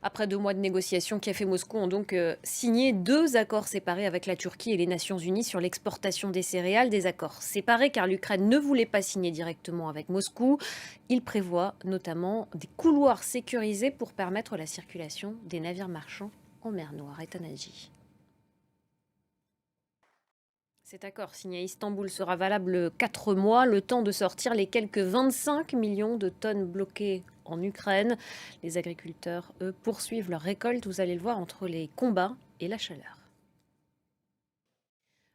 Après 2 mois de négociations, Kiev et Moscou ont donc signé 2 accords séparés avec la Turquie et les Nations Unies sur l'exportation des céréales. Des accords séparés car l'Ukraine ne voulait pas signer directement avec Moscou. Ils prévoient notamment des couloirs sécurisés pour permettre la circulation des navires marchands en mer Noire. Et Tanaji. Cet accord signé à Istanbul sera valable 4 mois, le temps de sortir les quelques 25 millions de tonnes bloquées en Ukraine. Les agriculteurs, eux, poursuivent leur récolte, vous allez le voir, entre les combats et la chaleur.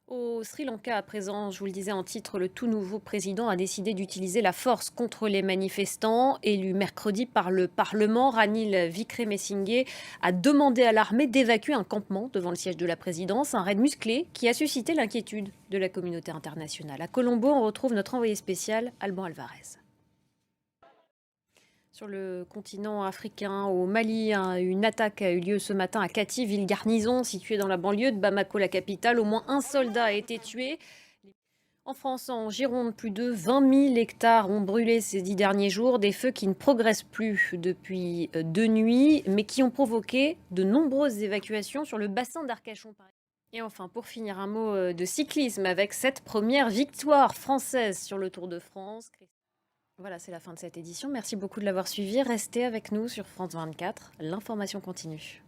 Au Sri Lanka, à présent, je vous le disais en titre, le tout nouveau président a décidé d'utiliser la force contre les manifestants. Élu mercredi par le Parlement, Ranil Wickremesinghe a demandé à l'armée d'évacuer un campement devant le siège de la présidence, un raid musclé qui a suscité l'inquiétude de la communauté internationale. À Colombo, on retrouve notre envoyé spécial, Alban Alvarez. Sur le continent africain, au Mali, une attaque a eu lieu ce matin à Kati, ville garnison située dans la banlieue de Bamako, la capitale. Au moins un soldat a été tué. En France, en Gironde, plus de 20 000 hectares ont brûlé ces 10 derniers jours. Des feux qui ne progressent plus depuis 2 nuits, mais qui ont provoqué de nombreuses évacuations sur le bassin d'Arcachon. Et enfin, pour finir, un mot de cyclisme avec cette première victoire française sur le Tour de France. Voilà, c'est la fin de cette édition. Merci beaucoup de l'avoir suivi. Restez avec nous sur France 24. L'information continue.